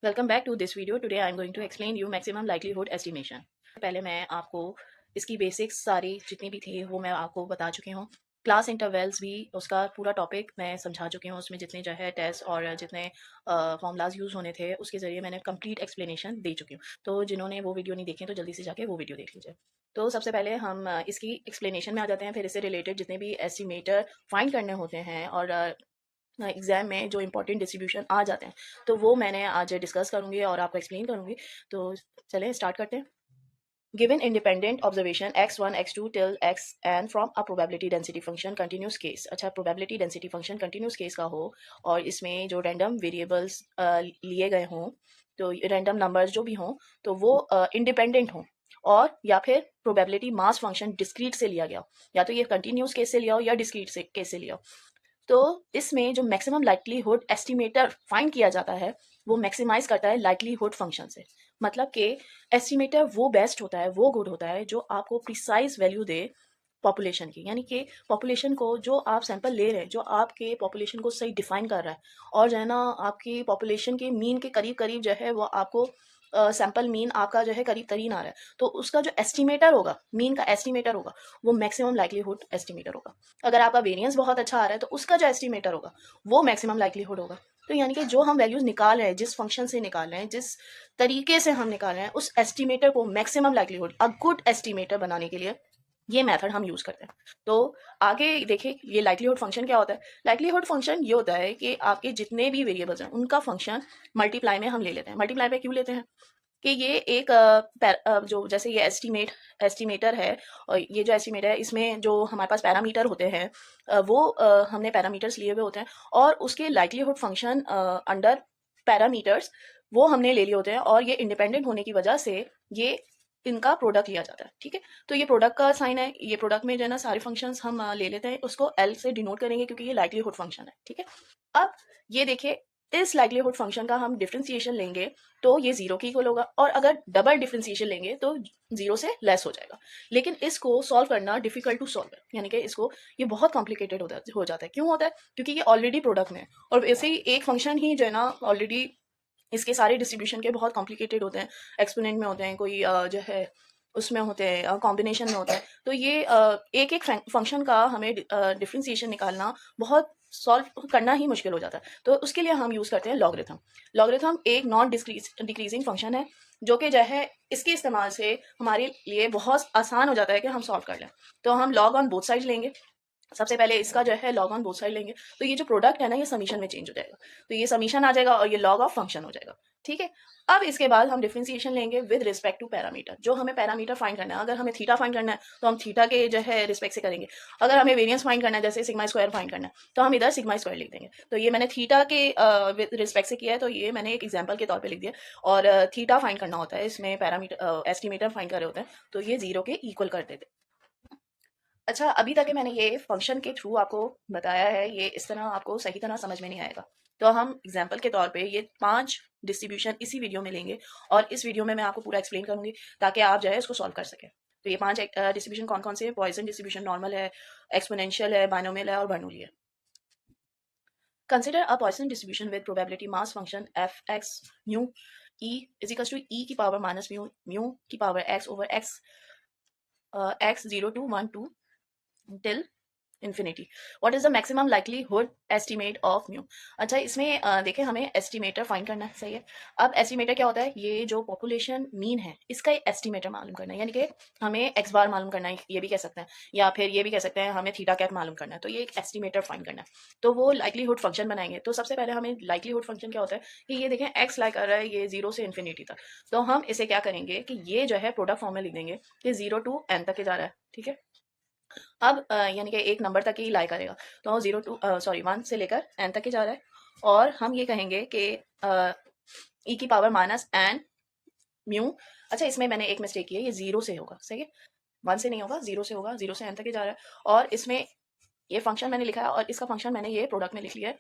Welcome back to this video. Today I am going to explain you maximum likelihood estimation. पहले मैं आपको इसकी basics सारी जितनी भी थी वो मैं आपको बता चुकी हूँ। क्लास इंटरवल्स भी उसका पूरा टॉपिक मैं समझा चुकी हूँ। उसमें जितने जो है टेस्ट और जितने फॉर्मूलाज यूज़ होने थे उसके ज़रिए मैंने कंप्लीट एक्सप्लेनेशन दे चुकी हूँ। तो जिन्होंने वो वीडियो नहीं देखी तो जल्दी से जाके वो वीडियो देख लीजिए। तो सबसे पहले हम इसकी एक्सप्लेनेशन में आ जाते हैं। फिर इससे रिलेटेड जितने भी एस्टिमेटर फाइंड करने होते हैं और एग्ज़ाम में जो इंपॉर्टेंट डिस्ट्रीब्यूशन आ जाते हैं तो वो मैंने आज डिस्कस करूँगी और आपको एक्सप्लेन करूँगी। तो चलें स्टार्ट करते हैं। Given independent observation x1 x2 till xn from a probability density function continuous case. अच्छा, probability density function continuous case का हो और इसमें जो रैंडम वेरिएबल्स लिए गए हों, तो रैंडम नंबर्स जो भी हों तो वो इंडिपेंडेंट हों, और या फिर प्रोबेबिलिटी मास फंक्शन डिस्क्रीट से लिया गया हो, या तो ये कंटिन्यूस केस से लिया हो या डिस्क्रीट से केस से लिया हो। तो इसमें जो मैक्सिमम लाइक्लीहुड एस्टिमेटर फाइंड किया जाता है वो मैक्सिमाइज करता है लाइक्लीहुड फंक्शन से। मतलब कि एस्टिमेटर वो बेस्ट होता है, वो गुड होता है जो आपको प्रिसाइज वैल्यू दे पॉपुलेशन की। यानी कि पॉपुलेशन को जो आप सैंपल ले रहे हैं, जो आपके पॉपुलेशन को सही डिफाइन कर रहा है और जो है ना आपकी पॉपुलेशन के मीन के करीब करीब जो है वो आपको सैंपल मीन आपका जो है करीब तरीन आ रहा है, तो उसका जो एस्टिमेटर होगा, मीन का एस्टिमेटर होगा, वो मैक्सिमम लाइक्लीहुड एस्टिमेटर होगा। अगर आपका वेरिएंस बहुत अच्छा आ रहा है तो उसका जो एस्टिमेटर होगा वो मैक्सिमम लाइक्लीहुड होगा। तो यानी कि जो हम वैल्यूज निकाल रहे हैं, जिस फंक्शन से निकाल रहे हैं, जिस तरीके से हम निकाल रहे हैं, उस एस्टिमेटर को maximum likelihood, a good estimator बनाने के लिए ये मेथड हम यूज करते हैं। तो आगे देखिए ये लाइक्लीहुड फंक्शन क्या होता है। लाइक्लीहुड फंक्शन ये होता है कि आपके जितने भी वेरिएबल्स हैं उनका फंक्शन मल्टीप्लाई में हम ले लेते हैं। मल्टीप्लाई में क्यों लेते हैं कि ये एक जो जैसे ये एस्टिमेटर है, और ये जो एस्टिमेटर है इसमें जो हमारे पास पैरामीटर होते हैं, वो हमने पैरामीटर्स लिए हुए होते हैं और उसके लाइक्लीहुड फंक्शन अंडर पैरामीटर्स वो हमने ले लिए होते हैं, और ये इंडिपेंडेंट होने की वजह से ये इनका प्रोडक्ट लिया जाता है। ठीक है, तो ये प्रोडक्ट का साइन है। ये प्रोडक्ट में जो है ना सारे फंक्शंस हम ले लेते हैं, उसको एल से डिनोट करेंगे क्योंकि ये लाइक्लीहुड फंक्शन है। ठीक है, अब ये देखिए, इस लाइक्लीहुड फंक्शन का हम डिफरेंशिएशन लेंगे तो ये जीरो की इक्वल होगा, और अगर डबल डिफरेंशिएशन लेंगे तो जीरो से लेस हो जाएगा। लेकिन इसको सॉल्व करना डिफिकल्ट टू सॉल्व है, यानी कि इसको ये बहुत कॉम्प्लिकेटेड हो जाता है। क्यों होता है? क्योंकि ये ऑलरेडी प्रोडक्ट में है, और वैसे ही एक फंक्शन ही जो है ना ऑलरेडी इसके सारे डिस्ट्रीब्यूशन के बहुत कॉम्प्लिकेटेड होते हैं। एक्सपोनेंट में होते हैं, कोई जो है उसमें होते हैं, कॉम्बिनेशन में होता है। तो ये एक एक फंक्शन का हमें डिफरेंशिएशन निकालना बहुत सॉल्व करना ही मुश्किल हो जाता है। तो उसके लिए हम यूज़ करते हैं लॉगरिथम। लॉगरिथम एक नॉन डिक्रीजिंग फंक्शन है जो कि जो है इसके इस्तेमाल से हमारे लिए बहुत आसान हो जाता है कि हम सॉल्व कर लें। तो हम लॉग ऑन बोथ साइड लेंगे। सबसे पहले इसका जो है लॉग ऑन बोथ साइड लेंगे, तो ये जो प्रोडक्ट है ना ये समीशन में चेंज हो जाएगा। तो ये समीशन आ जाएगा और ये लॉग ऑफ फंक्शन हो जाएगा। ठीक है, अब इसके बाद हम डिफरेंशिएशन लेंगे विद रिस्पेक्ट टू पैरामीटर। जो हमें पैरामीटर फाइंड करना है, अगर हमें थीटा फाइंड करना है तो हम थीटा के जो है रिस्पेक्ट से करेंगे। अगर हमें वेरिएंस फाइंड करना है, जैसे सिग्मा स्क्वायर फाइंड करना है, तो हम इधर सिग्मा स्क्वायर लिख देंगे। तो ये मैंने थीटा के रिस्पेक्ट से किया है, तो ये मैंने एक एग्जाम्पल के तौर पर लिख दिया। और थीटा फाइंड करना होता है, इसमें पैरामीटर एस्टिमेटर फाइंड कर रहे होते हैं, तो ये जीरो के इक्वल कर देते। अच्छा, अभी तक के मैंने ये फंक्शन के थ्रू आपको बताया है, ये इस तरह आपको सही तरह समझ में नहीं आएगा। तो हम एग्जाम्पल के तौर पे ये 5 डिस्ट्रीब्यूशन इसी वीडियो में लेंगे, और इस वीडियो में मैं आपको पूरा एक्सप्लेन करूंगी ताकि आप जो है इसको सॉल्व कर सकें। तो ये 5 डिस्ट्रीब्यूशन कौन कौन से हैं? पॉइसन डिस्ट्रीब्यूशन, नॉर्मल है, एक्सपोनेंशियल है, बाइनोमियल है और बर्नौली है। Consider a Poisson distribution with probability mass function f x mu e is equal to e की पावर माइनस म्यू म्यू की power x over x x 0 to 1 2 till infinity. What is the maximum likelihood estimate of mu. अच्छा, इसमें देखें हमें estimator find करना है। सही है, अब एस्टिमेटर क्या होता है? ये जो पॉपुलेशन मीन है इसका एस्टिमेटर मालूम करना है, यानी कि हमें एक्स बार मालूम करना है, ये भी कह सकते हैं, या फिर ये भी कह सकते हैं हमें थीटा कैप मालूम करना है। तो ये एक एस्टिमेटर फाइंड करना है, तो वो लाइक्लीहुड फंक्शन बनाएंगे। तो सबसे पहले हमें लाइक्लीहुड फंक्शन क्या होता है कि ये देखें एक्स लाइक कर रहा है ये 0 से इन्फिनिटी तक। तो हम इसे क्या करेंगे कि ये जो है प्रोडक्ट फॉर्म में लिख देंगे कि 0 to n तक के जा रहा है। ठीक है, अब यानी कि एक नंबर तक ही लाई करेगा, तो 1 से लेकर n तक ही जा रहा है। और हम ये कहेंगे कि ई की पावर माइनस एन म्यू। अच्छा, इसमें मैंने एक मिस्टेक की है, ये 0 से होगा। सही है, 1 से नहीं होगा, 0 से होगा, 0 से n तक ही जा रहा है। और इसमें ये फंक्शन मैंने लिखा है और इसका फंक्शन मैंने ये प्रोडक्ट में लिख लिया है।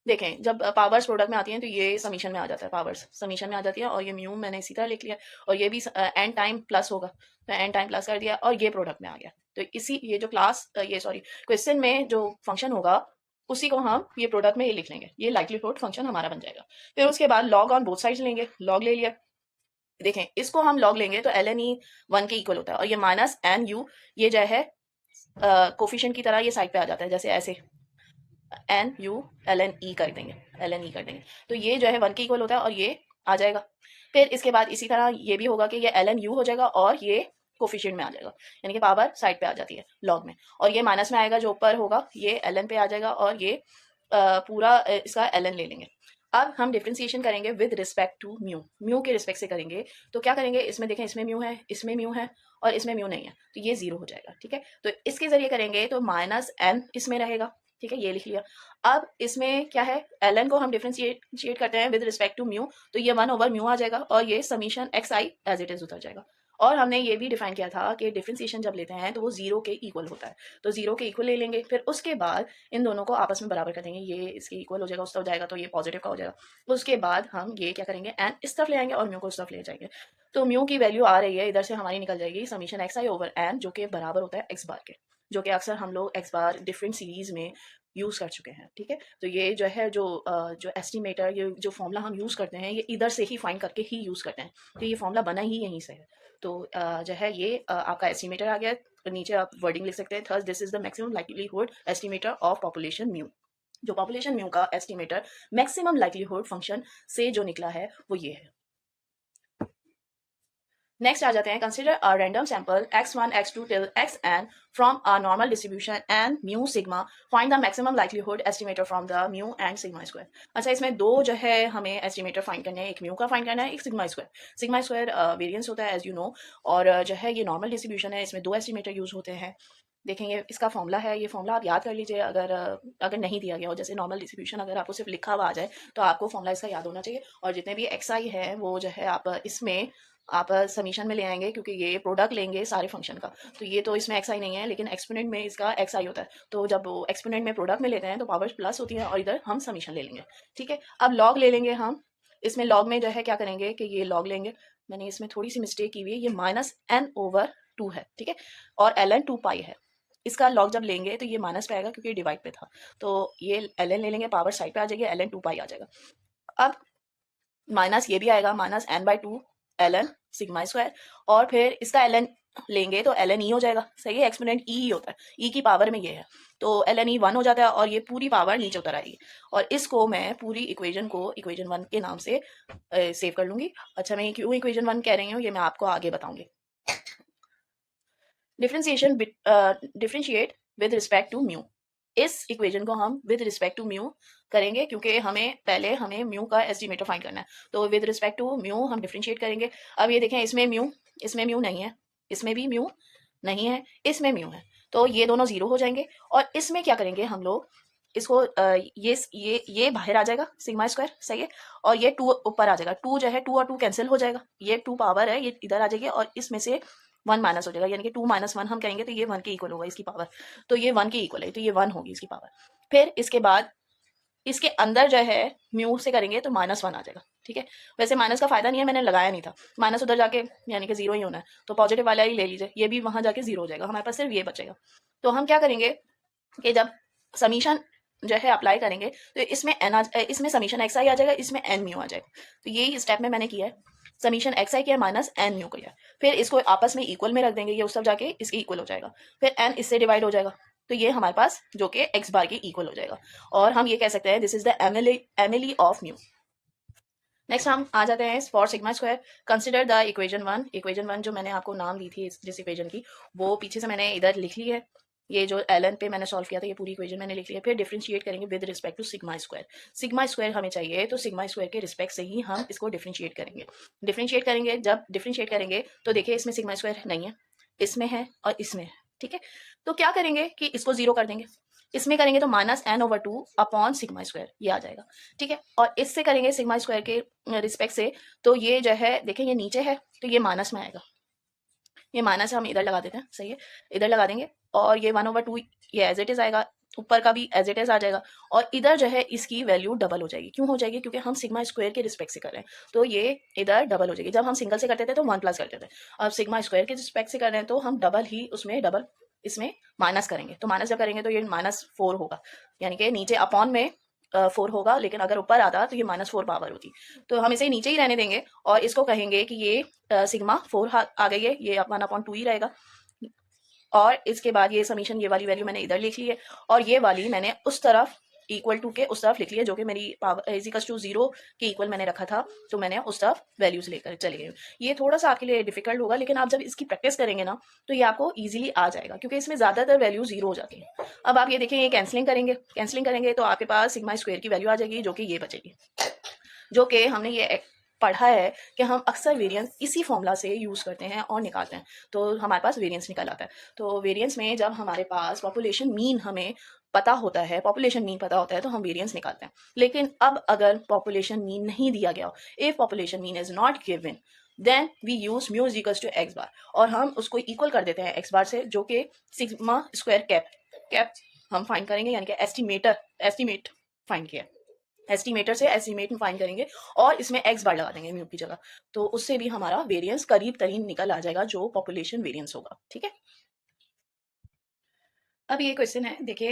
देखें, जब पावर्स प्रोडक्ट में आती हैं तो ये समीशन में आ जाता है, पावर्स समीशन में आ जाती है, और ये म्यू मैंने इसी तरह लिख लिया। और ये भी एन टाइम प्लस होगा, तो एन टाइम प्लस कर दिया और ये प्रोडक्ट में आ गया। तो इसी ये जो क्वेश्चन में जो फंक्शन होगा उसी को हम ये प्रोडक्ट में ये लिख लेंगे, ये लाइक्लीहुड फंक्शन हमारा बन जाएगा। फिर उसके बाद लॉग ऑन बोथ साइड्स लेंगे, लॉग ले लिया। देखें इसको हम लॉग लेंगे तो ln e 1 के इक्वल होता है, और ये माइनस एन यू ये जो है कोफिशिएंट की तरह ये साइड पे आ जाता है, जैसे ऐसे एन यू ln e कर देंगे, ln e कर देंगे तो ये जो है 1 के इक्वल होता है और ये आ जाएगा। फिर इसके बाद इसी तरह ये भी होगा कि ये ln u हो जाएगा और ये कोफिशिएंट में आ जाएगा, यानी कि पावर साइड पे आ जाती है लॉग में, और ये माइनस में आएगा, जो ऊपर होगा ये ln पे आ जाएगा, और ये पूरा इसका ln ले लेंगे। अब हम डिफरेंशिएशन करेंगे with respect to mu, mu के रिस्पेक्ट से करेंगे। तो क्या करेंगे, इसमें देखें इसमें म्यू है, इसमें म्यू है और इसमें म्यू नहीं है, तो ये जीरो हो जाएगा। ठीक है, तो इसके जरिए करेंगे तो माइनस एन इसमें रहेगा। ठीक है, ये लिख लिया। अब इसमें क्या है, ln को हम डिफरेंशिएट करते हैं विद रिस्पेक्ट टू म्यू, तो ये 1 ओवर म्यू आ जाएगा और ये summation x i as it is उतर जाएगा। और हमने ये भी डिफाइन किया था कि डिफरेंशिएशन जब लेते हैं तो वो जीरो के इक्वल होता है, तो जीरो के इक्वल ले लेंगे। फिर उसके बाद इन दोनों को आपस में बराबर कर देंगे, ये इसके इक्वल हो जाएगा, उसका हो जाएगा तो ये पॉजिटिव का हो जाएगा। उसके बाद हम ये क्या करेंगे, एन इस तरफ ले आएंगे और म्यू को इस तरफ ले जाएंगे, तो म्यू की वैल्यू आ रही है इधर से हमारी निकल जाएगी summation x i over n, जो कि बराबर होता है एक्स बार के, जो कि अक्सर हम लोग एक्स बार डिफरेंट सीरीज में यूज़ कर चुके हैं। ठीक है, तो ये जो है जो एस्टिमेटर, ये जो फॉर्मूला हम यूज़ करते हैं ये इधर से ही फाइंड करके ही यूज़ करते हैं, तो ये फॉर्मूला बना ही यहीं से है। तो जो है ये आपका एस्टिमेटर आ गया, तो नीचे आप वर्डिंग लिख सकते हैं, thus this is the maximum likelihood estimator of population mu. जो पॉपुलेशन म्यू का एस्टिमेटर मैक्सिमम लाइक्लीहुड फंक्शन से जो निकला है वो ये है। नेक्स्ट आ जाते हैं, consider a random sample x1 x2 till xn from a normal distribution and mu sigma, find the maximum likelihood estimator from the mu and sigma square. अच्छा, इसमें दो जो है हमें एस्टिमेटर फाइंड करने हैं, एक म्यू का फाइंड करना है, एक sigma square. Sigma square variance होता है एज यू नो, और जो है ये नॉर्मल डिस्ट्रीब्यूशन है, इसमें दो एस्टिमेटर यूज होते हैं। देखेंगे इसका फॉर्मूला है, ये फॉर्मूला आप याद कर लीजिए, अगर नहीं दिया गया हो, जैसे नॉर्मल डिस्ट्रीब्यूशन अगर आपको सिर्फ लिखा हुआ आ जाए तो आपको फॉर्मूला इसका याद होना चाहिए। और जितने भी एक्स आई है वो जो है आप इसमें आप समीशन में ले आएंगे, क्योंकि ये प्रोडक्ट लेंगे सारे फंक्शन का, तो ये तो इसमें एक्स आई नहीं है, लेकिन एक्सपोनेंट में इसका एक्स आई होता है, तो जब एक्सपोनेंट में प्रोडक्ट में लेते हैं तो पावर प्लस होती है और इधर हम समीशन ले लेंगे। ठीक है, अब लॉग ले लेंगे हम, इसमें लॉग में जो है क्या करेंगे कि ये लॉग लेंगे, मैंने इसमें थोड़ी सी मिस्टेक की हुई है, ये माइनस एन ओवर टू है। ठीक है, और एल एन 2 पाई है, इसका लॉग जब लेंगे तो ये माइनस पे आएगा क्योंकि डिवाइड पे था, तो ये एल एन ले लेंगे, पावर साइड पे आ जाएगी, एल एन 2 पाई आ जाएगा। अब माइनस ये भी आएगा, minus n by two l n sigma square, और फिर इसका एल एन लेंगे तो एल एन ई हो जाएगा। सही है, एक्सपोनेंट ई ही होता है, ई की पावर में ये है, तो एल एन ई 1 हो जाता है और ये पूरी पावर नीचे उतर आएगी, और इसको मैं पूरी इक्वेशन को इक्वेशन 1 के नाम से सेव कर लूंगी। अच्छा, मैं क्यों इक्वेशन 1 कह रही हूँ ये मैं आपको आगे बताऊंगी। Differentiate with respect to mu, इस इक्वेशन को हम विद रिस्पेक्ट टू म्यू करेंगे, क्योंकि हमें म्यू का एस्टिमेटर फाइंड करना है, तो विद रिस्पेक्ट टू म्यू हम डिफरेंशिएट करेंगे। अब ये देखें, इसमें म्यू नहीं है, इसमें भी म्यू नहीं है, इसमें म्यू है, तो ये दोनों जीरो हो जाएंगे। और इसमें क्या करेंगे हम लोग, इसको ये बाहर आ जाएगा सिग्मा स्क्वायर, सही है, और ये 2 ऊपर आ जाएगा, 2 जो है 2 और 2 कैंसिल हो जाएगा, ये 2 पावर है ये इधर आ जाएगी, और इसमें से 1 माइनस हो जाएगा, यानी कि 2 माइनस 1 हम कहेंगे तो ये 1 के इक्वल होगा इसकी पावर, तो ये 1 के इक्वल है, तो ये 1 होगी इसकी पावर। फिर इसके बाद इसके अंदर जो है म्यू से करेंगे तो माइनस 1 आ जाएगा। ठीक है, वैसे माइनस का फायदा नहीं है, मैंने लगाया नहीं था, माइनस उधर जाके यानी कि जीरो ही होना है, तो पॉजिटिव वाला ही ले लीजिए, ये भी वहां जाके जीरो हो जाएगा, हमारे पास सिर्फ ये बचेगा। तो हम क्या करेंगे कि जब समीशन जो है अप्लाई करेंगे तो इसमें समीशन एक्स आई आ जाएगा, इसमें एन म्यू आ जाएगा, तो यही स्टेप में मैंने किया है, समीशन एक्स आई किया माइनस एन म्यू किया, फिर इसको आपस में इक्वल में रख देंगे, ये उस सब जाके इसके इक्वल हो जाएगा, फिर एन इससे डिवाइड हो जाएगा, तो ये हमारे पास जो कि एक्स बार के इक्वल हो जाएगा, और हम ये कह सकते हैं this is the Emily of mu. Next हम आ जाते हैं for sigma square, consider the equation 1 जो मैंने आपको नाम दी थी जिस इक्वेशन की, वो पीछे से मैंने इधर लिख ली है, ये जो एल एन पे मैंने सॉल्व किया था ये पूरी इक्वेशन मैंने लिख लिया। फिर डिफरेंशिएट करेंगे with respect to sigma square हमें चाहिए, तो सिग्मा स्क्वायर के रिस्पेक्ट से ही हम इसको डिफरेंशिएट करेंगे। जब डिफरेंशिएट करेंगे तो देखिए इसमें सिग्मा स्क्वायर नहीं है, इसमें है और इसमें है। ठीक है, तो क्या करेंगे कि इसको जीरो कर देंगे, इसमें करेंगे तो minus n over 2 upon sigma square ये आ जाएगा। ठीक है, और इससे करेंगे सिग्मा स्क्वायर के रिस्पेक्ट से, तो ये जो है देखें ये नीचे है तो ये माइनस में आएगा, ये माइनस हम इधर लगा देते हैं, सही है, इधर लगा देंगे, और ये 1 ओवर 2 ये एज इट इज आएगा, ऊपर का भी एज इट इज आ जाएगा, और इधर जो है इसकी वैल्यू डबल हो जाएगी। क्यों हो जाएगी, क्योंकि हम सिग्मा स्क्वायर के रिस्पेक्ट से कर रहे हैं, तो ये इधर डबल हो जाएगी। जब हम सिंगल से करते थे तो 1 प्लस करते थे, अब सिग्मा स्क्वायर के रिस्पेक्ट से कर रहे हैं तो हम डबल ही उसमें डबल इसमें माइनस करेंगे, तो माइनस जब करेंगे तो ये -4 होगा, यानी कि नीचे अपॉन में 4 होगा, लेकिन अगर ऊपर आता तो ये -4 पावर होती। तो हम इसे नीचे ही रहने देंगे और इसको कहेंगे कि ये सिग्मा 4 आ गई है, ये 1/2 ही रहेगा। और इसके बाद ये समीशन, ये वाली वैल्यू मैंने इधर लिख ली है और ये वाली मैंने उस तरफ इक्वल टू के उस तरफ लिख लिया, जो कि मेरी पावर इजिकल्स टू 0 के इक्वल मैंने रखा था, तो मैंने उस तरफ वैल्यूज लेकर चले गई। ये थोड़ा सा आपके लिए डिफिकल्ट होगा, लेकिन आप जब इसकी प्रैक्टिस करेंगे ना तो ये आपको इजीली आ जाएगा, क्योंकि इसमें ज़्यादातर वैल्यू 0 हो जाती है। अब आप ये देखें, ये कैंसलिंग करेंगे तो आपके पास सिग्मा स्क्वायर की वैल्यू आ जाएगी, जो कि ये बचेगी, जो कि हमने ये पढ़ा है कि हम अक्सर वेरिएंस इसी फॉर्मूला से यूज़ करते हैं और निकालते हैं, तो हमारे पास वेरिएंस निकल आता है। तो वेरिएंस में जब हमारे पास पॉपुलेशन मीन हमें पता होता है, पॉपुलेशन मीन पता होता है, तो हम वेरिएंस निकालते हैं। लेकिन अब अगर पॉपुलेशन मीन नहीं दिया गया, if population mean is not given, then we use mu is equals to x bar, और हम उसको इक्वल कर देते हैं एक्स बार से, जो कि सिग्मा स्क्वायर कैप हम फाइंड करेंगे, यानी कि एस्टिमेट फाइंड किया, एस्टिमेटर से एस्टिमेट फाइंड करेंगे और इसमें एक्स बार लगा देंगे म्यू की जगह, तो उससे भी हमारा वेरिएंस करीब तरीन निकल आ जाएगा, जो पॉपुलेशन वेरिएंस होगा। ठीक है, अब ये क्वेश्चन है, देखिए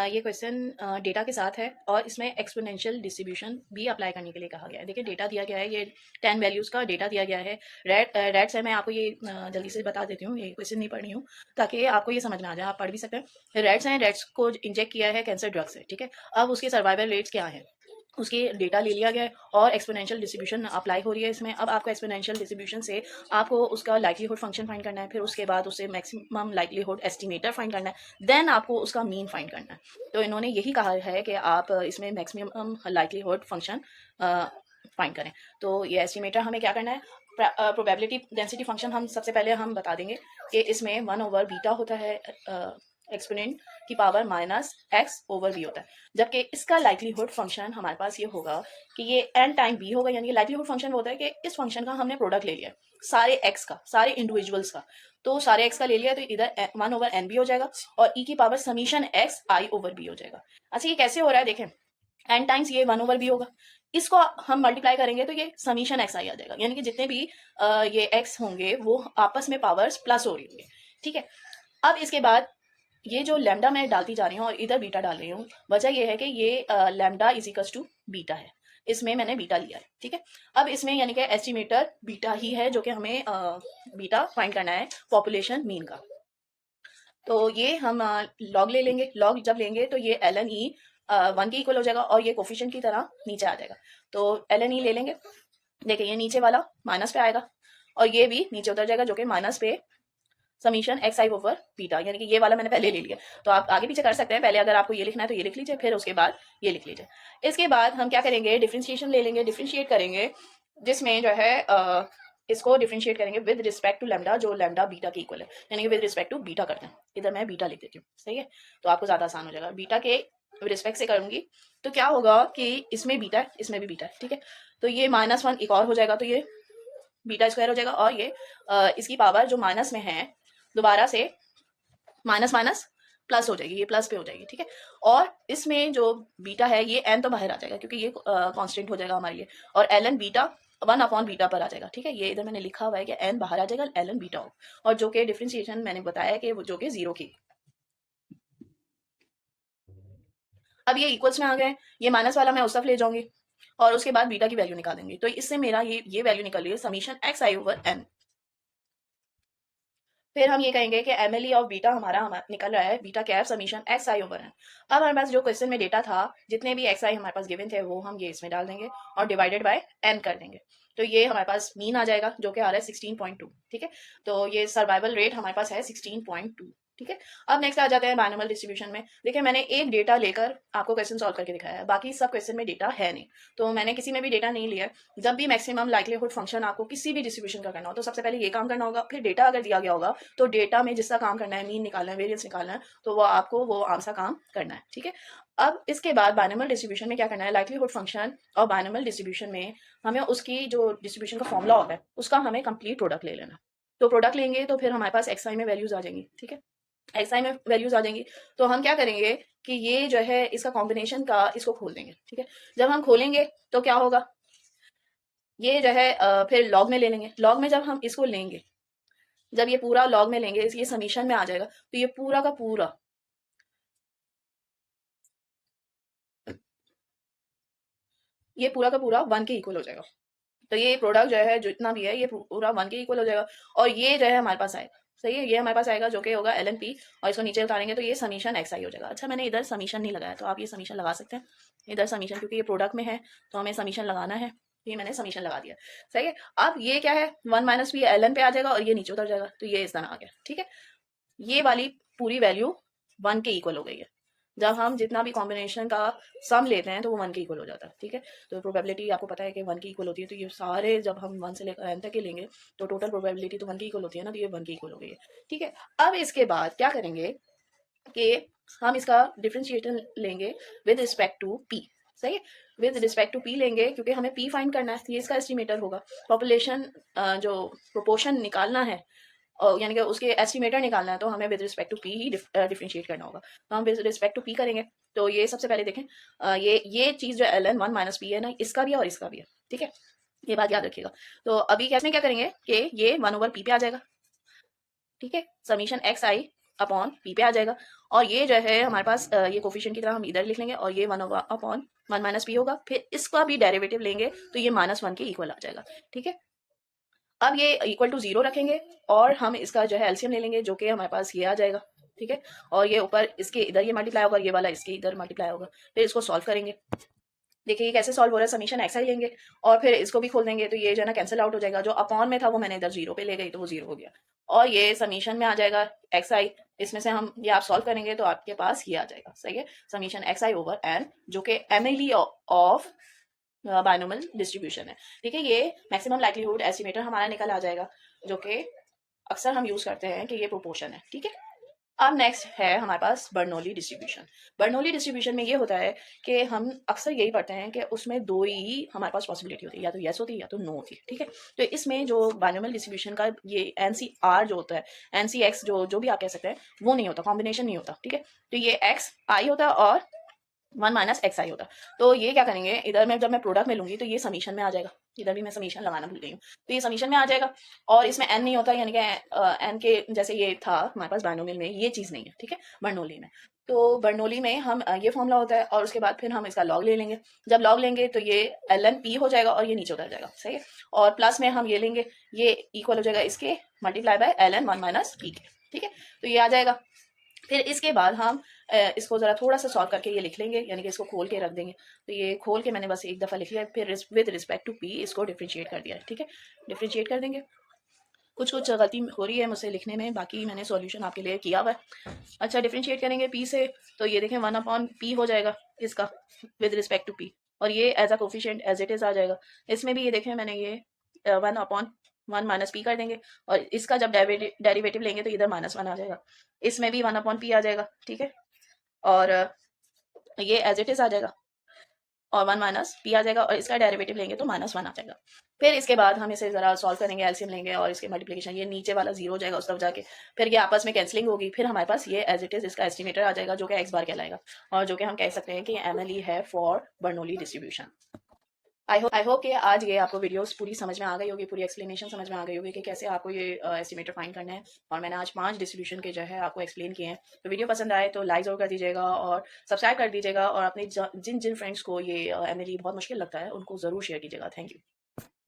ये क्वेश्चन डेटा के साथ है और इसमें एक्सपोनेंशियल डिस्ट्रीब्यूशन भी अप्लाई करने के लिए कहा गया है। देखिए डेटा दिया गया है, ये 10 वैल्यूज़ का डेटा दिया गया है। रेट्स है, मैं आपको ये जल्दी से बता देती हूँ, ये क्वेश्चन नहीं पढ़ी हूँ ताकि आपको ये समझ में आ जाए, आप पढ़ भी सकते हैं। रेट्स हैं, रेट्स को इंजेक्ट किया है कैंसर ड्रग से, ठीक है। अब उसके सर्वाइवल रेट्स क्या हैं, उसके डेटा ले लिया गया है और एक्सपोनेंशियल डिस्ट्रीब्यूशन अप्लाई हो रही है इसमें। अब आपको एक्सपोनेंशियल डिस्ट्रीब्यूशन से आपको उसका लाइक्लीहुड फंक्शन फाइंड करना है, फिर उसके बाद उससे मैक्सिमम लाइक्लीहुड एस्टिमेटर फाइंड करना है, देन आपको उसका मीन फाइंड करना है। तो इन्होंने यही कहा है कि आप इसमें मैक्सिमम लाइक्लीहुड फंक्शन फाइंड करें। तो ये एस्टिमेटर हमें क्या करना है, प्रोबेबिलिटी डेंसिटी फंक्शन हम सबसे पहले हम बता देंगे कि इसमें 1/बीटा होता है, एक्सपोनेंट की पावर -x/b होता है, जबकि इसका लाइक्लीहुड फंक्शन हमारे पास ये होगा कि ये n टाइम b होगा, यानी कि लाइक्लीहुड फंक्शन वो होता है कि इस फंक्शन का हमने प्रोडक्ट ले लिया सारे x का, सारे इंडिविजुअल्स का, तो सारे x का ले लिया तो इधर 1/nb हो जाएगा और e की पावर समीशन x i/b हो जाएगा। अच्छा, ये कैसे हो रहा है, देखें n टाइम्स ये 1/b होगा, इसको हम मल्टीप्लाई करेंगे तो ये समीशन एक्स आई आ जाएगा, यानी कि जितने भी ये x होंगे वो आपस में पावर्स प्लस हो रही होंगी। ठीक है, अब इसके बाद ये जो लैम्डा मैं डालती जा रही हूँ और इधर बीटा डाल रही हूँ, वजह ये है कि ये lambda is equals to beta है, इसमें मैंने बीटा लिया है। ठीक है, अब इसमें यानी कि एस्टिमेटर बीटा ही है, जो कि हमें बीटा फाइंड करना है पॉपुलेशन मीन का। तो ये हम लॉग ले लेंगे, लॉग जब लेंगे तो ये ln e 1 के इक्वल हो जाएगा और ये कोफिशिएंट की तरह नीचे आ जाएगा। तो ln e ले लेंगे, देखिए ये नीचे वाला माइनस पे आएगा और ये भी नीचे उतर जाएगा, जो कि माइनस पे summation x i over beta, यानी कि ये वाला मैंने पहले ले लिया। तो आप आगे पीछे कर सकते हैं, पहले अगर आपको ये लिखना है तो ये लिख लीजिए, फिर उसके बाद ये लिख लीजिए। इसके बाद हम क्या करेंगे, डिफ्रेंशिएशन ले लेंगे, डिफ्रेंशिएट करेंगे, जिसमें जो है इसको डिफ्रेंशिएट करेंगे विद रिस्पेक्ट टू लैम्डा, जो लैम्डा बीटा के इक्वल है, यानी कि विद रिस्पेक्ट टू बीटा करते हैं। इधर मैं बीटा लिख देती हूँ, सही है, तो आपको ज़्यादा आसान हो जाएगा। बीटा के रिस्पेक्ट से करूंगी तो क्या होगा कि इसमें बीटा है, इसमें भी बीटा है, ठीक है, तो ये -1 एक और हो जाएगा, तो ये बीटा स्क्वायर हो जाएगा और ये इसकी पावर जो माइनस में है दोबारा से माइनस माइनस प्लस हो जाएगी, ये प्लस पे हो जाएगी। ठीक है, और इसमें जो बीटा है ये n तो बाहर आ जाएगा, क्योंकि ये कांस्टेंट हो जाएगा हमारे लिए, और ln बीटा 1/बीटा पर आ जाएगा। ठीक है, ये इधर मैंने लिखा हुआ है कि n बाहर आ जाएगा, ln बीटा हो, और जो कि डिफरेंशिएशन मैंने बताया कि जो कि 0 की। अब ये इक्वल्स में आ गए, ये माइनस वाला मैं उस तरफ ले जाऊंगी और उसके बाद बीटा की वैल्यू निकाल देंगे, तो इससे मेरा ये वैल्यू निकल रही है summation x i over n. फिर हम ये कहेंगे कि एमएलई ऑफ बीटा हमारा निकल रहा है beta cap summation x i over n. अब हमारे पास जो क्वेश्चन में डेटा था, जितने भी एक्स आई हमारे पास गिवन थे, वो हम ये इसमें डाल देंगे और डिवाइडेड बाय एन कर देंगे, तो ये हमारे पास मीन आ जाएगा, जो कि आ रहा है 16.2। ठीक है, तो ये सर्वाइवल रेट हमारे पास है 16.2। ठीक है, अब नेक्स्ट आ जाते हैं बाइनोमियल डिस्ट्रीब्यूशन में। देखिए मैंने एक डेटा लेकर आपको क्वेश्चन सॉल्व करके दिखाया है, बाकी सब क्वेश्चन में डेटा है नहीं, तो मैंने किसी में भी डेटा नहीं लिया। जब भी मैक्सिमम लाइक्लीहुड फंक्शन आपको किसी भी डिस्ट्रीब्यूशन का करना हो, तो सबसे पहले ये काम करना होगा, फिर डेटा अगर दिया गया होगा तो डेटा में जिसका काम करना है, मीन निकालना है, वेरियंस निकालना है, तो वो आपको वो आम सा काम करना है। ठीक है, अब इसके बाद बाइनोमियल डिस्ट्रीब्यूशन में क्या करना है, लाइक्लीहुड फंक्शन और बाइनोमियल डिस्ट्रीब्यूशन में हमें उसकी जो डिस्ट्रीब्यूशन का फॉर्मूला होता है उसका हमें कंप्लीट प्रोडक्ट ले लेना। तो प्रोडक्ट लेंगे तो फिर हमारे पास एक्स आई में वैल्यूज आ जाएंगी। ठीक है, एक्स आई में वैल्यूज आ जाएंगी, तो हम क्या करेंगे कि ये जो है इसका कॉम्बिनेशन का इसको खोल देंगे। ठीक है, जब हम खोलेंगे तो क्या होगा, ये जो है फिर लॉग में ले लेंगे, लॉग में जब हम इसको लेंगे जब ये पूरा लॉग में लेंगे, ये समीशन में आ जाएगा, तो ये पूरा का पूरा ये पूरा का पूरा 1 के इक्वल हो जाएगा। तो ये प्रोडक्ट जो है जितना भी है ये पूरा 1 के इक्वल हो जाएगा और ये जो है हमारे पास आएगा। सही है, ये हमारे पास आएगा जो कि होगा LNP और इसको नीचे उतारेंगे तो ये समीशन XI हो जाएगा। अच्छा, मैंने इधर समीशन नहीं लगाया तो आप ये समीशन लगा सकते हैं। इधर समीशन क्योंकि ये प्रोडक्ट में है तो हमें समीशन लगाना है, ये मैंने समीशन लगा दिया। सही है, अब ये क्या है 1 माइनस पी LN पे आ जाएगा और ये नीचे उतर जाएगा तो ये इस तरह आ गया। ठीक है, ये वाली पूरी वैल्यू 1 के इक्वल हो गई है। जब हम जितना भी कॉम्बिनेशन का सम लेते हैं तो वो 1 के इक्वल हो जाता है। ठीक है, तो प्रोबेबिलिटी आपको पता है कि 1 की इक्वल होती है, तो ये सारे जब हम 1 से लेकर n तक के लेंगे तो टोटल प्रोबेबिलिटी तो 1 की इक्वल होती है ना, तो ये 1 की इक्वल हो गई है। ठीक है, अब इसके बाद क्या करेंगे कि हम इसका डिफरेंशिएशन लेंगे विद रिस्पेक्ट टू p। सही है, विद रिस्पेक्ट टू p लेंगे क्योंकि हमें p फाइंड करना है, ये इसका एस्टिमेटर होगा। पॉपुलेशन जो प्रोपोर्शन निकालना है यानी कि उसके एस्टिमेटर निकालना है तो हमें विद रिस्पेक्ट टू पी ही डिफरेंशिएट करना होगा। तो हम विद रिस्पेक्ट टू पी करेंगे तो ये सबसे पहले देखें ये चीज़ जो ln 1 माइनस पी है ना, इसका भी है और इसका भी है। ठीक है, ये बात याद रखिएगा। तो अभी कैसे क्या करेंगे कि ये 1 ओवर पी पे आ जाएगा। ठीक है, समीशन एक्स आई अपॉन पी पे आ जाएगा और ये जो है हमारे पास ये कोफिशिएंट की तरह हम इधर लिख लेंगे और ये 1 ओवर अपॉन 1 माइनस पी होगा, फिर इसका भी डेरिवेटिव लेंगे तो ये -1 के इक्वल आ जाएगा। ठीक है, अब ये इक्वल टू 0 रखेंगे और हम इसका जो है एलसीएम ले लेंगे जो कि हमारे पास ये आ जाएगा। ठीक है, और ये ऊपर इसके इधर ये मल्टीप्लाई होगा, ये वाला इसके इधर मल्टीप्लाई होगा। फिर इसको सॉल्व करेंगे। देखिए ये कैसे सॉल्व हो रहा है, समीशन एक्स आई लेंगे और फिर इसको भी खोल देंगे तो ये जो है ना कैंसिल आउट हो जाएगा। जो अपॉन में था वो मैंने इधर 0 पे ले गई तो वो 0 हो गया और ये समीशन में आ जाएगा एक्स आई। इसमें से हम ये आप सॉल्व करेंगे तो आपके पास ये आ जाएगा। सही है, summation x i over n जो कि एमएलई ऑफ बायनोमियल डिस्ट्रीब्यूशन है। ठीक है, ये मैक्सिमम लाइक्लीहुड एस्टिमेटर हमारा निकल आ जाएगा जो कि अक्सर हम यूज करते हैं कि ये प्रोपोर्शन है। ठीक है, अब नेक्स्ट है हमारे पास बर्नौली डिस्ट्रीब्यूशन। बर्नौली डिस्ट्रीब्यूशन में ये होता है कि हम अक्सर यही पढ़ते हैं कि उसमें दो ही हमारे पास पॉसिबिलिटी होती है, या तो येस होती है या तो नो होती है। ठीक है, तो इसमें जो बायनोमियल डिस्ट्रीब्यूशन का ये NCR जो होता है, NCX जो भी आप कह सकते हैं, वो नहीं होता, कॉम्बिनेशन नहीं होता। ठीक है, तो ये एक्स आई होता है और 1 माइनस एक्स आई होता। तो ये क्या करेंगे, इधर में जब मैं प्रोडक्ट में लूंगी तो ये समीशन में आ जाएगा। इधर भी मैं समीशन लगाना भूल गई हूँ, तो ये समीशन में आ जाएगा और इसमें एन नहीं होता, यानी कि एन के जैसे ये था हमारे पास बायनोमियल में, ये चीज़ नहीं है। ठीक है, बर्नौली में तो बर्नौली में हम ये फॉर्मूला होता है और उसके बाद फिर हम इसका लॉग ले लेंगे। जब लॉग लेंगे तो ये LN P हो जाएगा और ये नीचे उतर जाएगा। सही है, और प्लस में हम ये लेंगे, ये इक्वल हो जाएगा इसके multiply by LN 1 minus P के। ठीक है, तो ये आ जाएगा। फिर इसके बाद हम इसको ज़रा थोड़ा सा सॉल्व करके ये लिख लेंगे, यानी कि इसको खोल के रख देंगे। तो ये खोल के मैंने बस एक दफ़ा लिख लिया, फिर विद रिस्पेक्ट टू पी इसको डिफ्रेंशिएट कर दिया है। ठीक है, डिफ्रेंशिएट कर देंगे। कुछ कुछ गलती हो रही है मुझसे लिखने में, बाकी मैंने सॉल्यूशन आपके लिए किया हुआ है। अच्छा, डिफ्रेंशिएट करेंगे पी से तो ये देखें 1 अपॉन पी हो जाएगा इसका विद रिस्पेक्ट टू पी और ये as a coefficient as it is आ जाएगा। इसमें भी ये देखें मैंने ये 1 अपॉन 1 माइनस पी कर देंगे और इसका जब डेरिवेटिव लेंगे तो इधर -1 आ जाएगा। इसमें भी 1 अपॉन पी आ जाएगा। ठीक है, और ये एज इट इज आ जाएगा और 1 माइनस पी आ जाएगा और इसका डेरिवेटिव लेंगे तो -1 आ जाएगा। फिर इसके बाद हम इसे ज़रा सॉल्व करेंगे, एलसीएम लेंगे और इसके मल्टीप्लिकेशन, ये नीचे वाला 0 हो जाएगा उस तरफ जाके, फिर ये आपस में कैंसलिंग होगी, फिर हमारे पास ये एज इट इज इसका एस्टिमेटर आ जाएगा जो कि एक्स बार कहलाएगा और जो कि हम कह सकते हैं कि एमएलई है for Bernoulli distribution. I hope कि आज ये आपको वीडियोस पूरी समझ में आ गई होगी, पूरी एक्सप्लेनेशन समझ में आ गई होगी कि कैसे आपको ये एस्टिमेटर फाइंड करना है। और मैंने आज 5 डिस्ट्रीब्यूशन के जो है आपको एक्सप्लेन किए हैं। तो वीडियो पसंद आए तो लाइक ज़रूर कर दीजिएगा और सब्सक्राइब कर दीजिएगा और अपने जिन जिन फ्रेंड्स को ये एमएलई बहुत मुश्किल लगता है उनको ज़रूर शेयर कीजिएगा। Thank you.